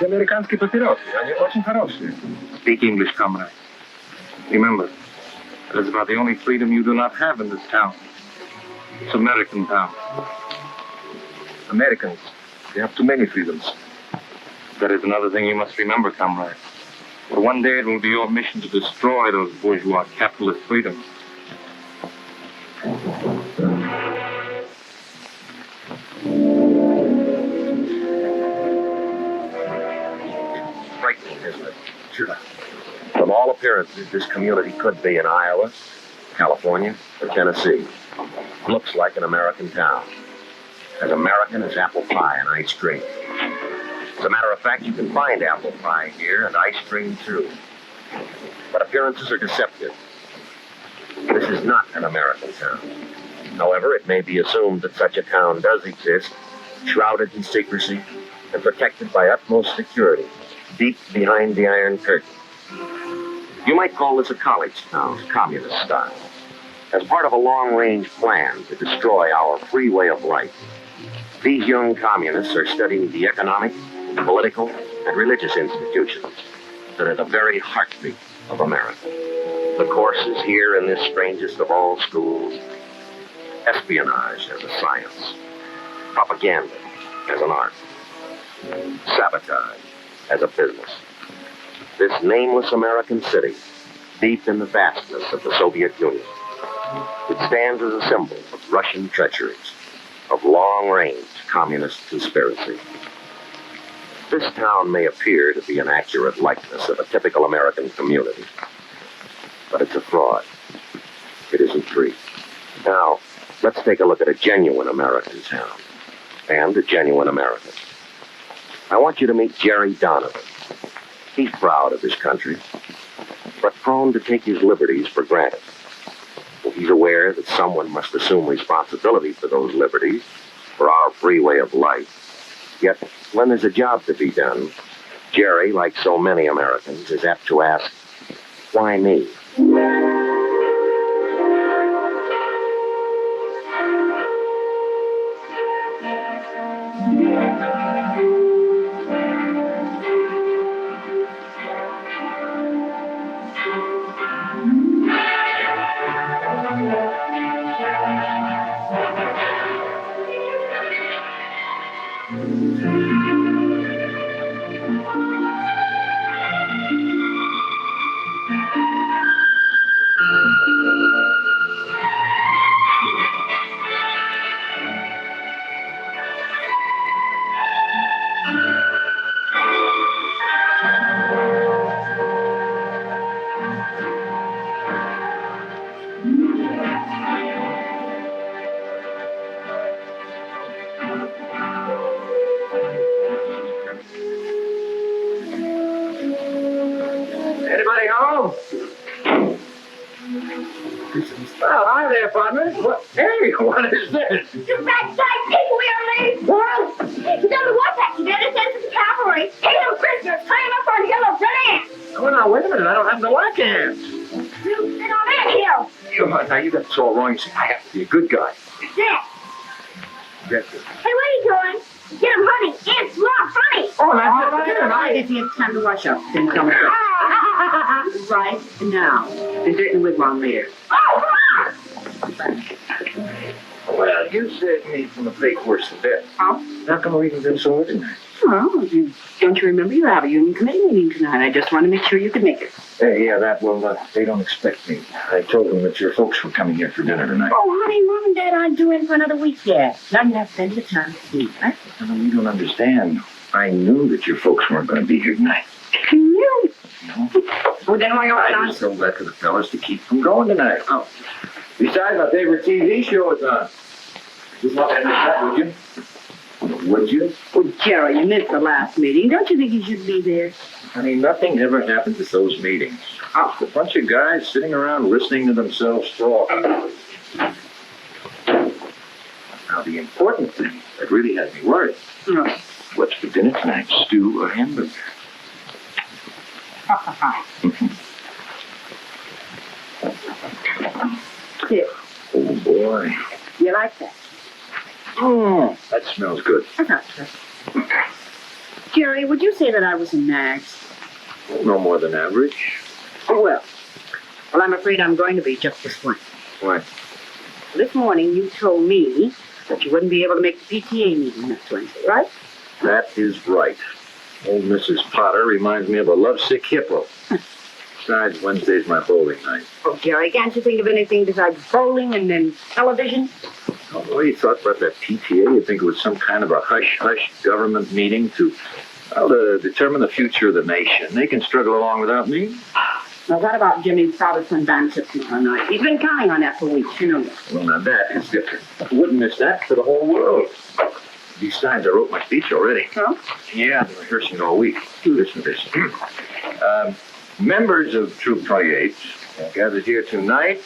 американские папиросы. Они очень хорошие. Speak English, comrade. Remember, that is about the only freedom you do not have in this town. It's American town. Americans, they have too many freedoms. That is another thing you must remember, comrade. For one day it will be your mission to destroy those bourgeois capitalist freedoms. Frightening, isn't it? Sure. From all appearances, this community could be in Iowa, California, or Tennessee. Looks like an American town. As American as apple pie and ice cream. As a matter of fact, you can find apple pie here and ice cream too. But appearances are deceptive. This is not an American town. However, it may be assumed that such a town does exist, shrouded in secrecy and protected by utmost security, deep behind the Iron Curtain. You might call this a college town, communist style, as part of a long-range plan to destroy our free way of life. These young communists are studying the economic, political, and religious institutions that are the very heartbeat of America. The courses here in this strangest of all schools: espionage as a science, propaganda as an art, sabotage as a business. This nameless American city, deep in the vastness of the Soviet Union, it stands as a symbol of Russian treacheries, of long-range communist conspiracy. This town may appear to be an accurate likeness of a typical American community, but it's a fraud. It isn't free. Now, let's take a look at a genuine American town and a genuine American. I want you to meet Jerry Donovan. He's proud of his country, but prone to take his liberties for granted. He's aware that someone must assume responsibility for those liberties, for our free way of life. Yet, when there's a job to be done, Jerry, like so many Americans, is apt to ask, why me? Anybody home? Oh, hi there, partner. What? Hey, what is this? You backside pig wheelie! What? You don't know what that you did. It says it's cavalry. Take them prisoners. Tie them up on yellow sedan. Oh, now, wait a minute. I don't have no black hands. You sit on that hill. Now, you got this all wrong. You see, I have to be a good guy. Yeah. Yes. Hey, what are you doing? Get him, honey. It's more funny. Oh, that's All right, if you have time to wash up, then come here. Right now. Dessert and wigwam later. Well, you said me from a fake horse to death. Oh? How come we can do so ordinary? Well, don't you remember you have a union committee meeting tonight? I just want to make sure you could make it. Yeah, that will, they don't expect me. I told them that your folks were coming here for dinner tonight. Oh, honey, Mom and Dad aren't due in for another week yet. Now you have plenty of time to eat, right? No, you don't understand. I knew that your folks weren't going to be here tonight. You? No. Well, then why I not? just told that to the fellas to keep from going tonight. Oh. Besides, my favorite TV show is on. Just want to miss that, would you? Would you? Well, Jerry, you missed the last meeting. Don't you think you should be there? I mean, nothing ever happens at those meetings. It's a bunch of guys sitting around listening to themselves talk. Now, the important thing that really has me worried, what's for dinner tonight, stew or hamburger? Here. Oh, boy. You like that? Oh, that smells good. I thought so. Jerry, would you say that I was a nags? No more than average. Oh, well, I'm afraid I'm going to be just this one. Why? This morning you told me that you wouldn't be able to make the PTA meeting next Wednesday, right? That is right. Old Mrs. Potter reminds me of a lovesick hippo. Besides, Wednesday's my bowling night. Oh, Jerry, can't you think of anything besides bowling and then television? Oh, the way you thought about that PTA, you'd think it was some kind of a hush-hush government meeting to determine the future of the nation. They can struggle along without me. Now, what about Jimmy's father-son band trip tomorrow night? He's been counting on that for weeks, you know that. Well, now that is different. I wouldn't miss that for the whole world. Besides, I wrote my speech already. Oh? Yeah, I've been rehearsing all week. Listen to this. Members of Troop 28 are gathered here tonight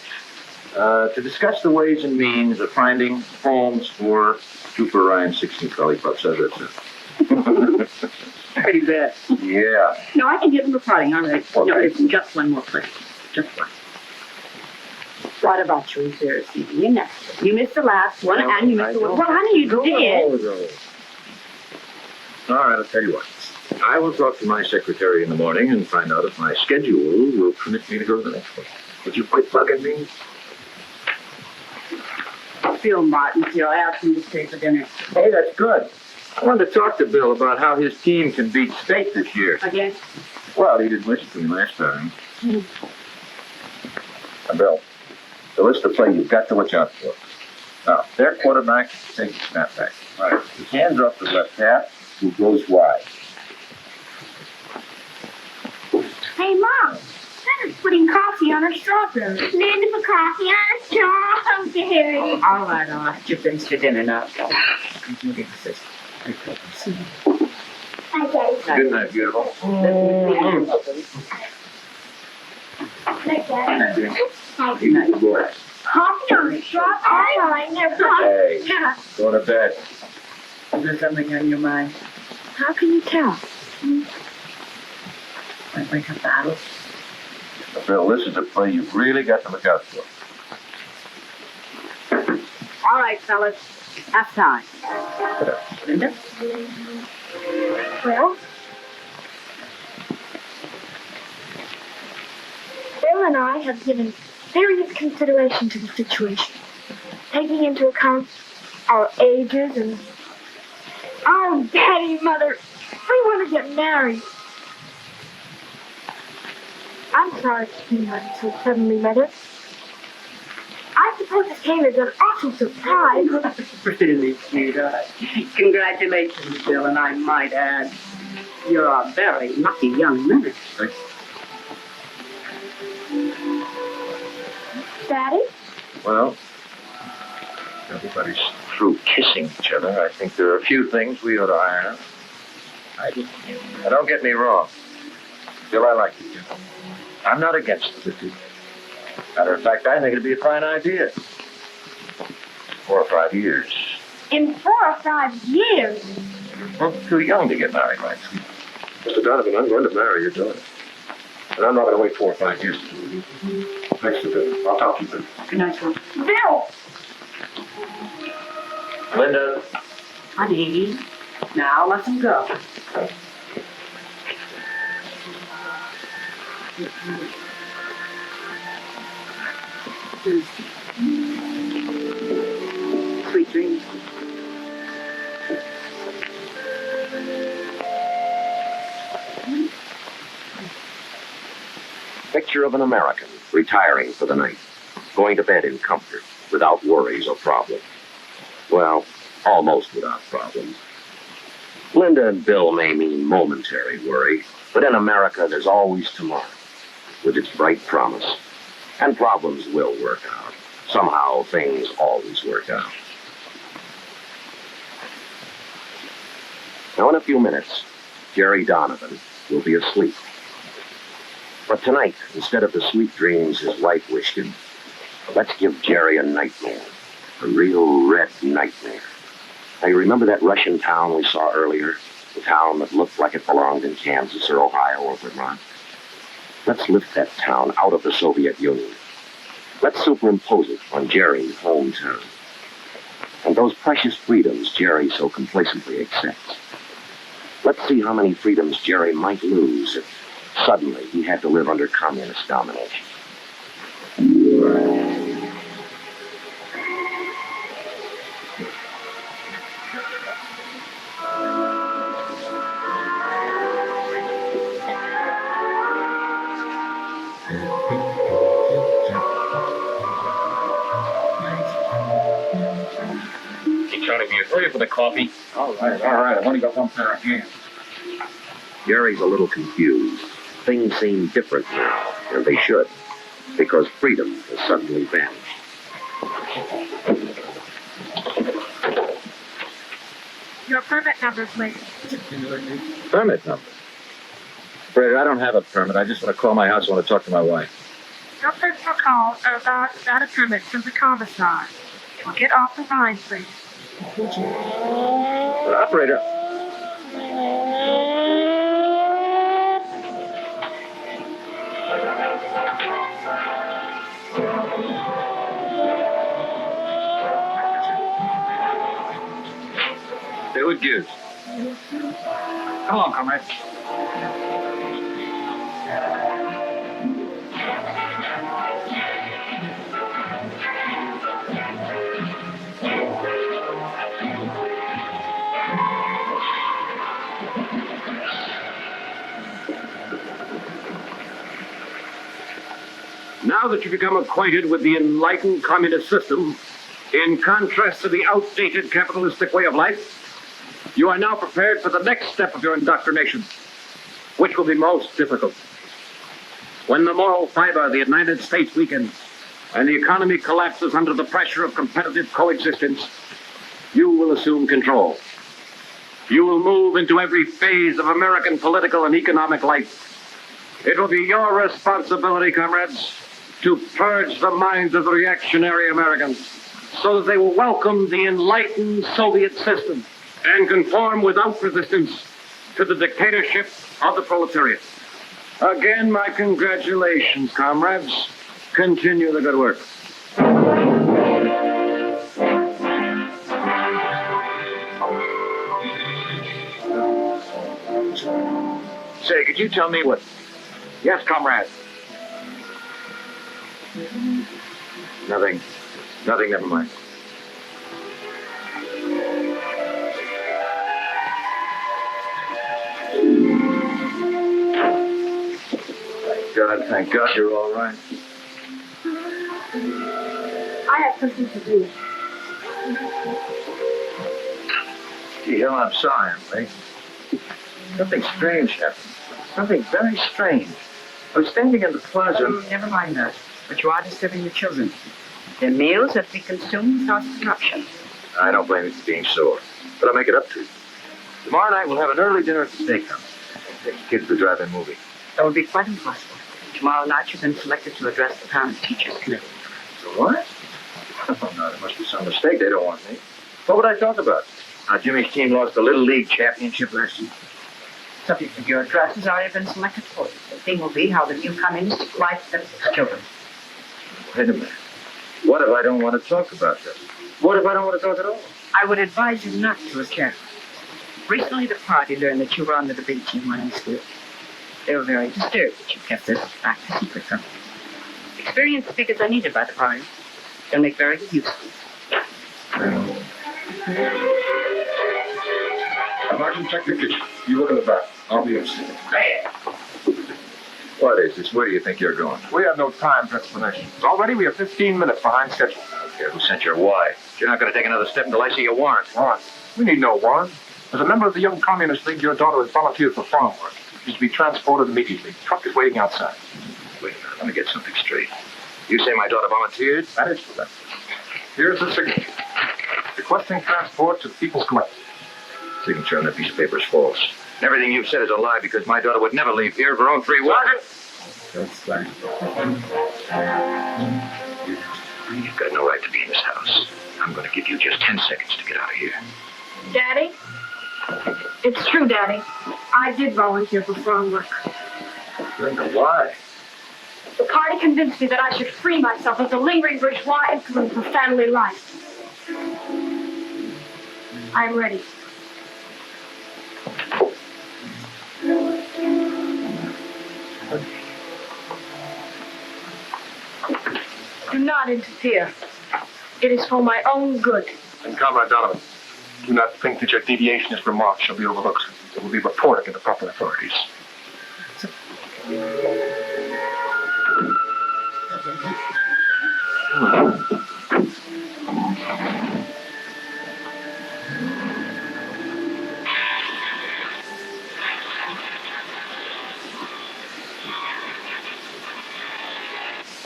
to discuss the ways and means of finding homes for Trooper Ryan's 16th Lollipops. How's that sound? Pretty bad. Yeah. No, I can give him a party, all right. Okay. No, listen, just one more place. Just one. What about your reserve season? You know, you missed the last one, and you missed the one. Well, honey, you did. All right, I'll tell you what. I will talk to my secretary in the morning and find out if my schedule will permit me to go to the next one. Would you quit bugging me? Bill Martin, I asked him to stay for dinner. Hey, that's good. I wanted to talk to Bill about how his team can beat State this year. Again? Well, he didn't listen to me last time. Now, Bill, the list of play you've got to watch out for. Now, their quarterback takes a snapback. Right. His hands are up to the left half, who goes wide. Hey, Mom. Santa's putting coffee on her strawberry. Linda put coffee on her strawberry. All right, you finished your dinner now. You'll get the sister. Hi, Daddy. Good night, beautiful. Night, Daddy. Hi. You good boy. Coffee on her strawberry. I never coffee. Hey, Yeah. go to bed. Is there something on your mind? How can you tell? Might break a battle. Bill, this is a play you've really got to look out for. All right, fellas. Half time. Linda? Well, Bill and I have given serious consideration to the situation, taking into account our ages and our daddy, mother. We want to get married. I'm sorry to be on so suddenly, Mother. I suppose it came as an awful surprise. Really, sweetheart. Congratulations, Bill, and I might add, you're a very lucky young man. Daddy? Well, everybody's through kissing each other. I think there are a few things we ought to iron out. Now, don't get me wrong. Bill, I like you, too. I'm not against the 50. Matter of fact, I think it'd be a fine idea. 4 or 5 years. In 4 or 5 years? Well, too young to get married, right? Mr. Donovan, I'm going to marry your daughter. And I'm not going to wait 4 or 5 years to do it. Thanks to Bill. I'll talk to you then. Good night, Bill. Bill! Linda. Honey, now let them go. Sweet dreams. Picture of an American retiring for the night, going to bed in comfort, without worries or problems. Well, almost without problems. Linda and Bill may mean momentary worry, but in America there's always tomorrow, with its bright promise. And problems will work out. Somehow things always work out. Now in a few minutes, Jerry Donovan will be asleep. But tonight, instead of the sweet dreams his wife wished him, let's give Jerry a nightmare. A real red nightmare. Now, you remember that Russian town we saw earlier? The town that looked like it belonged in Kansas or Ohio or Vermont? Let's lift that town out of the Soviet Union. Let's superimpose it on Jerry's hometown. And those precious freedoms Jerry so complacently accepts. Let's see how many freedoms Jerry might lose if suddenly he had to live under communist domination. Ready for the coffee? All right. I've only got one pair of hands. Jerry's a little confused. Things seem different now, and they should, because freedom has suddenly vanished. Your permit number, please. Permit number? Fred, I don't have a permit. I just want to call my house. I want to talk to my wife. Your personal calls are about without a permit from the commissar. Get off the line, please. Operator. Say what gives. Come on, comrade. Now that you've become acquainted with the enlightened communist system, in contrast to the outdated capitalistic way of life, you are now prepared for the next step of your indoctrination, which will be most difficult. When the moral fiber of the United States weakens and the economy collapses under the pressure of competitive coexistence, you will assume control. You will move into every phase of American political and economic life. It will be your responsibility, comrades, to purge the minds of the reactionary Americans so that they will welcome the enlightened Soviet system and conform without resistance to the dictatorship of the proletariat. Again, my congratulations, comrades. Continue the good work. Say, could you tell me what... Yes, comrade. Nothing, never mind. Thank God you're all right. I have something to do. Gee, Hill, I'm sorry, mate. Something strange happened. Something very strange. I was standing in the plaza. Oh, never mind that. But you are disturbing the children. Their meals have to be consumed without interruption. I don't blame you for being sore, but I'll make it up to you. Tomorrow night we'll have an early dinner at the steakhouse. Take the kids to the drive-in movie. That would be quite impossible. Tomorrow night you've been selected to address the parent-teachers committee. So what? Oh, no, there must be some mistake. They don't want me. What would I talk about? Jimmy's team lost the Little League championship last year. Subject of your address has already been selected for you. The thing will be how the new communistic life benefits children. Wait a minute. What if I don't want to talk about that? What if I don't want to talk at all? I would advise you not to, as careful. Recently, the party learned that you were on the debate team when in school. They were very disturbed that you kept this back to secret from them. Experienced speakers are needed by the party. They'll make very good use of them. Martin, check the kitchen. You look in the back. I'll be upstairs. What is this? Where do you think you're going? We have no time for explanations. Already we are 15 minutes behind schedule. Who sent your wife? You're not going to take another step until I see your warrant. Warrant? We need no warrant. As a member of the Young Communist League, your daughter has volunteered for farm work. She's to be transported immediately. The truck is waiting outside. Wait a minute. Let me get something straight. You say my daughter volunteered? That is correct. Here's the signature. Requesting transport to the People's Collective. Signature on that piece of paper is false. And everything you've said is a lie because my daughter would never leave here of her own free will. That's right. You've got no right to be in this house. I'm going to give you just 10 seconds to get out of here. Daddy? It's true, Daddy. I did volunteer for farm work. Linda, why? The party convinced me that I should free myself of the lingering bourgeois influence of family life. I'm ready. Do not interfere. It is for my own good. And Comrade Donovan, do not think that your deviationist remarks shall be overlooked. It will be reported to the proper authorities.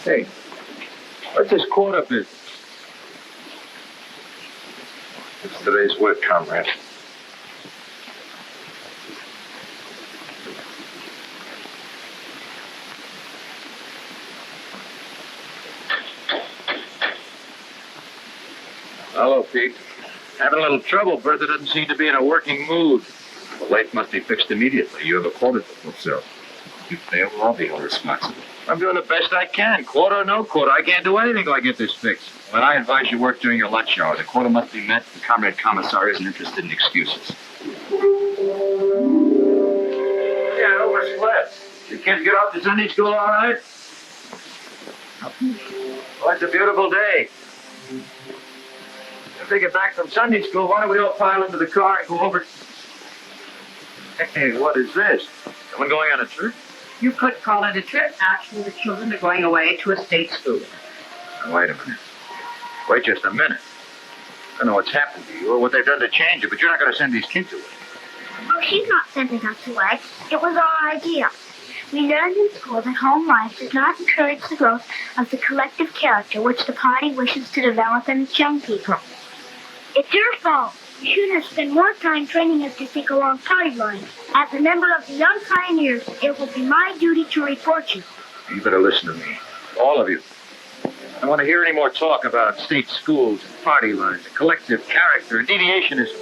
Hey, what's this quarter business? It's today's work, comrade. Hello, Pete. Having a little trouble. Bertha doesn't seem to be in a working mood. The lake must be fixed immediately. You have a quota to fulfill. You fail, I'll be responsible. I'm doing the best I can. Quota or no quota, I can't do anything till I get this fixed. When I advise you work during your lunch hour, the quota must be met. The comrade commissar isn't interested in excuses. Yeah, overslept. The kids get off to Sunday school all right? Oh, it's a beautiful day. If they get back from Sunday school, why don't we all pile into the car and go over? Hey, what is this? Someone going on a trip? You could call it a trip. Actually, the children are going away to a state school. Now, wait a minute. Wait just a minute. I don't know what's happened to you or what they've done to change you, but you're not going to send these kids away. Oh, she's not sending us away. It was our idea. We learned in school that home life does not encourage the growth of the collective character which the party wishes to develop in its young people. It's your fault. You should have spent more time training us to think along party lines. As a member of the Young Pioneers, it will be my duty to report you. You better listen to me. All of you. I don't want to hear any more talk about state schools and party lines and collective character and deviationism.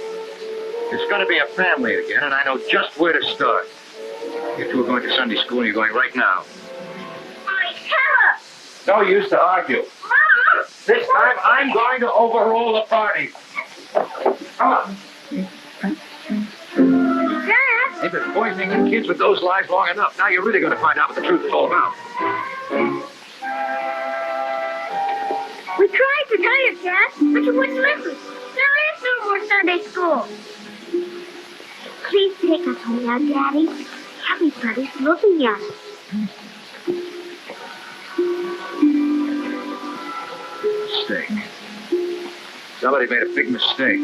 It's going to be a family again, and I know just where to start. You two are going to Sunday school, and you're going right now. My terror! No use to argue. Mom! This time, I'm going to overrule the party. Come on. Dad! They've been poisoning the kids with those lies long enough. Now you're really going to find out what the truth is all about. We tried to tell you, Dad, but you wouldn't listen. There is no more Sunday school. Please take us home now, Daddy. Everybody's looking at us. Mistake. Somebody made a big mistake.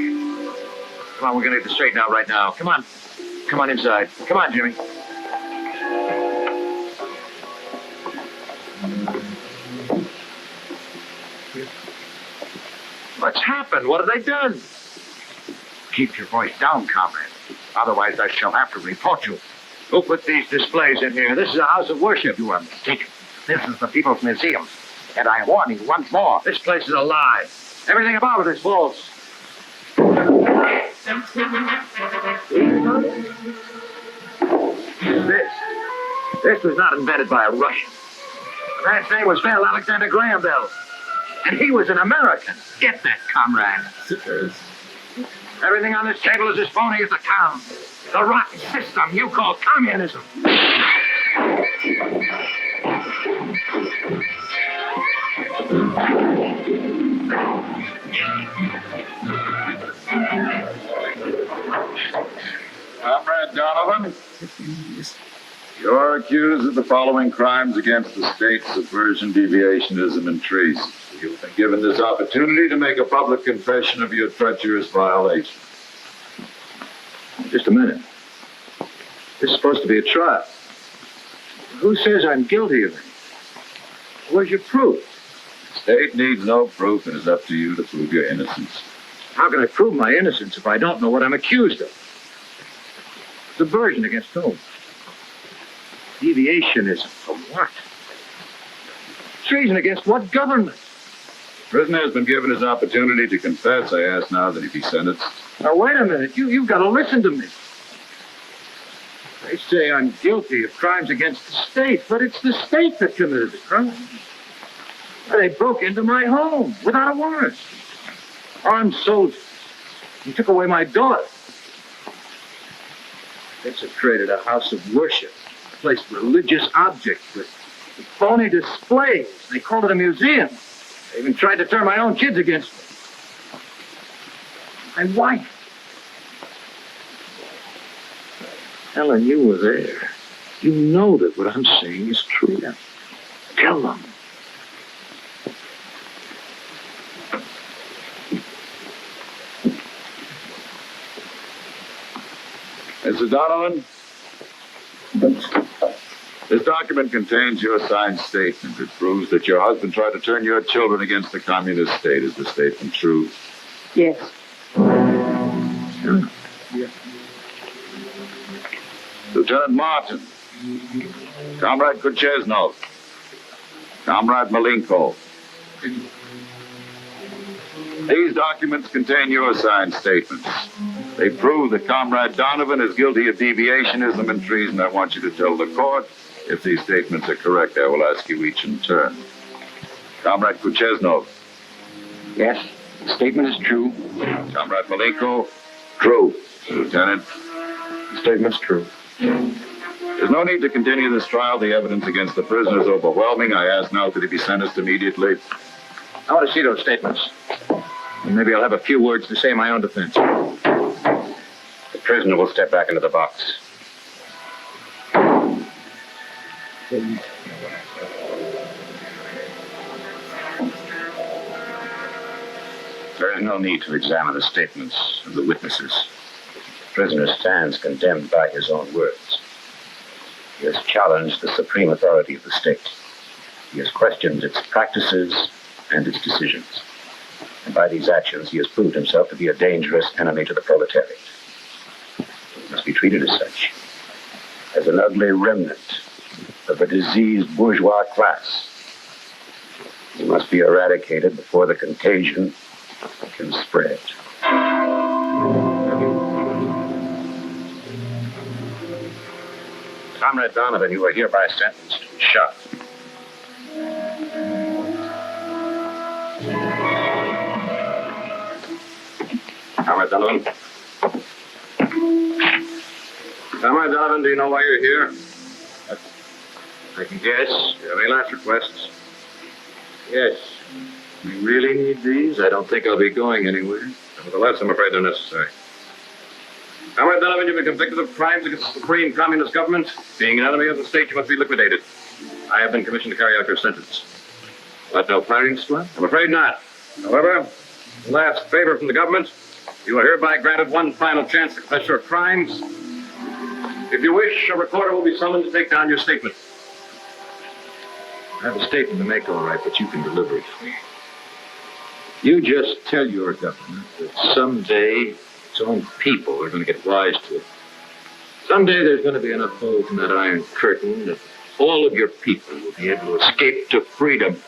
Come on, we're going to get this straightened out right now. Come on. Come on inside. Come on, Jimmy. What's happened? What have they done? Keep your voice down, comrade. Otherwise, I shall have to report you. Who put these displays in here? This is a house of worship. You are mistaken. This is the People's Museum. And I warn you once more, this place is a lie. Everything about it is false. This was not invented by a Russian. The man's name was Val Alexander Graham Bell. And he was an American. Get that, comrade. Everything on this table is as phony as the town. The rotten system you call communism. Comrade Donovan, you're accused of the following crimes against the state: subversion, deviationism, and treason. You've been given this opportunity to make a public confession of your treacherous violation. Just a minute. This is supposed to be a trial. Who says I'm guilty of it? Where's your proof? The state needs no proof, and it's up to you to prove your innocence. How can I prove my innocence if I don't know what I'm accused of? Subversion against whom? Deviationism from what? Treason against what government? The prisoner has been given his opportunity to confess. I ask now that he be sentenced. Now, wait a minute. You've got to listen to me. They say I'm guilty of crimes against the state, but it's the state that committed the crime. They broke into my home without a warrant. Armed soldiers. And took away my daughter. Desecrated a house of worship. misplaced religious object with phony displays. They called it a museum. They even tried to turn my own kids against me. My wife. Helen, you were there. You know that what I'm saying is true. Now, tell them. Mrs. Donovan, this document contains your signed statement. It proves that your husband tried to turn your children against the communist state. Is the statement true? Yes. Lieutenant Martin, Comrade Kucheznov, Comrade Malenko. These documents contain your signed statements. They prove that Comrade Donovan is guilty of deviationism and treason. I want you to tell the court if these statements are correct. I will ask you each in turn. Comrade Kucheznov. Yes, the statement is true. Comrade Malenko. True. Lieutenant. The statement's true. There's no need to continue this trial. The evidence against the prisoner is overwhelming. I ask now that he be sentenced immediately. I want to see those statements. And maybe I'll have a few words to say in my own defense. The prisoner will step back into the box. There is no need to examine the statements of the witnesses. The prisoner stands condemned by his own words. He has challenged the supreme authority of the state. He has questioned its practices and its decisions. And by these actions, he has proved himself to be a dangerous enemy to the proletariat. He must be treated as such, as an ugly remnant of a diseased bourgeois class. He must be eradicated before the contagion can spread. Comrade Donovan, you are hereby sentenced to be shot. Comrade Donovan. Comrade Donovan, do you know why you're here? I can guess. Do you have any last requests? Yes. You really need these? I don't think I'll be going anywhere. Nevertheless, I'm afraid they're necessary. Comrade Donovan, you've been convicted of crimes against the Supreme Communist government. Being an enemy of the state, you must be liquidated. I have been commissioned to carry out your sentence. But no firing squad? I'm afraid not. However, last favor from the government, you are hereby granted one final chance to confess your crimes. If you wish, a recorder will be summoned to take down your statement. I have a statement to make, all right, but you can deliver it for me. You just tell your government that someday its own people are going to get wise to it. Someday there's going to be enough holes in that iron curtain that all of your people will be able to escape to freedom.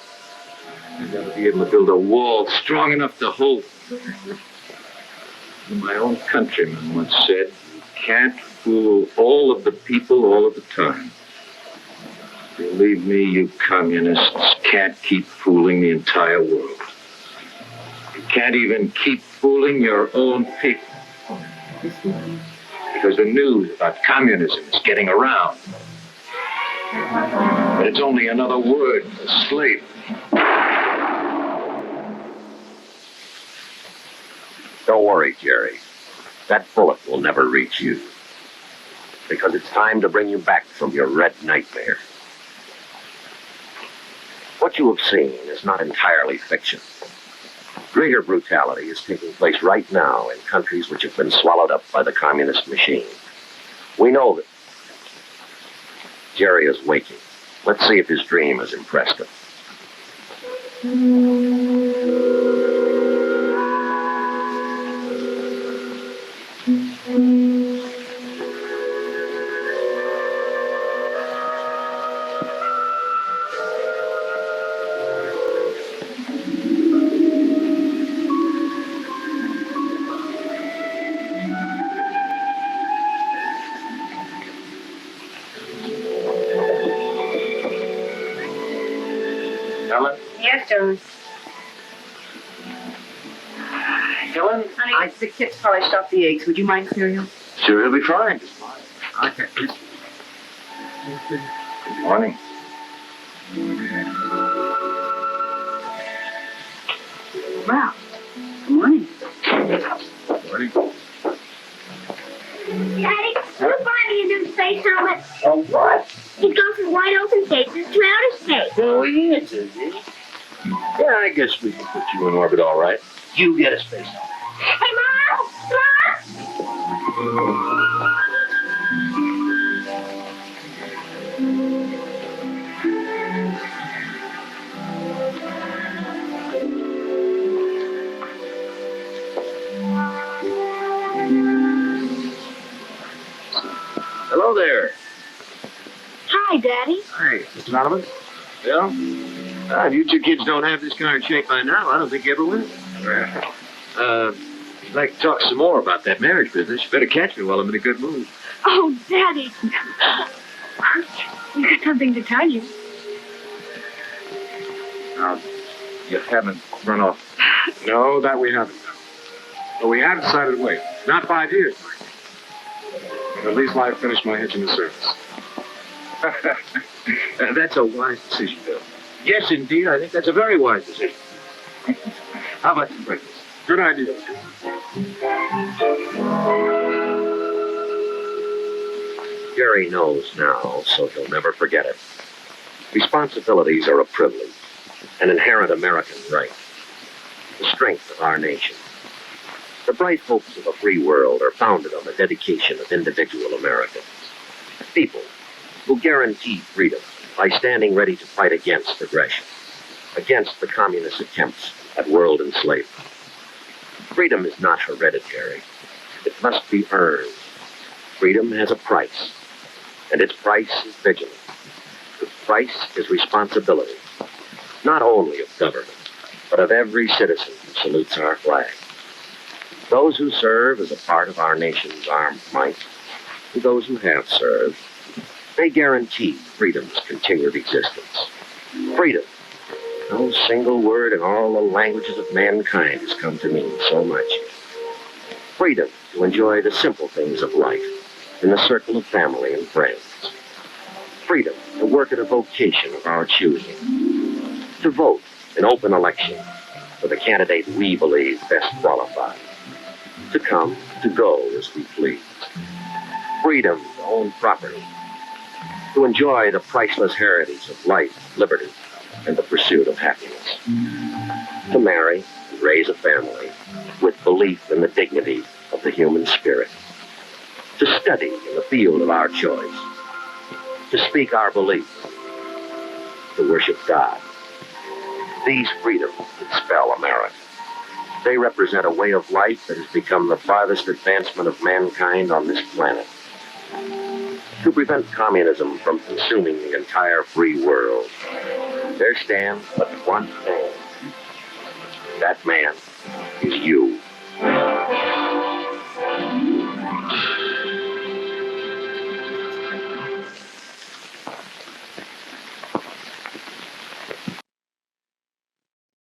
You're going to be able to build a wall strong enough to hold. My own countryman once said, you can't fool all of the people all of the time. Believe me, you communists can't keep fooling the entire world. You can't even keep fooling your own people. Because the news about communism is getting around. But it's only another word for slavery. Don't worry, Jerry. That bullet will never reach you. Because it's time to bring you back from your red nightmare. What you have seen is not entirely fiction. Greater brutality is taking place right now in countries which have been swallowed up by the communist machine. We know that. Jerry is waking. Let's see if his dream has impressed him. Helen? Yes, Jones. Helen? Honey, the kids polished off the eggs. Would you mind cereal? Sure, it'll be fine. Okay. Good morning. Wow. Good morning. Morning. Daddy, we'll find me a new space helmet. Oh, what? It goes from wide open spaces to outer space. Oh, yes, it is. Yeah, I guess we can put you in orbit all right. You get a space helmet. Hey, Mom! Hello there. Hi, Daddy. Hey, Mr. Donovan. Yeah? If you two kids don't have this kind of shape by now, I don't think you ever will. I'd like to talk some more about that marriage business. You better catch me while I'm in a good mood. Oh, Daddy. We got something to tell you. Now, you haven't run off. No, that we haven't. But we have decided to wait. Not 5 years, Mike. At least while I finish my hitch in the service. That's a wise decision, Bill. Yes, indeed. I think that's a very wise decision. How about some breakfast? Good idea. Jerry knows now, so he'll never forget it. Responsibilities are a privilege, an inherent American right, the strength of our nation. The bright hopes of a free world are founded on the dedication of individual Americans. People who guarantee freedom by standing ready to fight against aggression, against the communist attempts at world enslavement. Freedom is not hereditary. It must be earned. Freedom has a price, and its price is vigilance. Its price is responsibility, not only of government, but of every citizen who salutes our flag. Those who serve as a part of our nation's armed might, and those who have served, they guarantee freedom's continued existence. Freedom. No single word in all the languages of mankind has come to mean so much. Freedom to enjoy the simple things of life in the circle of family and friends. Freedom to work at a vocation of our choosing. To vote in open election for the candidate we believe best qualified. To come, to go as we please. Freedom to own property. To enjoy the priceless heritage of life, liberty, and the pursuit of happiness. To marry and raise a family with belief in the dignity of the human spirit. To study in the field of our choice. To speak our beliefs. To worship God. These freedoms that spell America. They represent a way of life that has become the farthest advancement of mankind on this planet. To prevent communism from consuming the entire free world, there stands but one man. That man is you.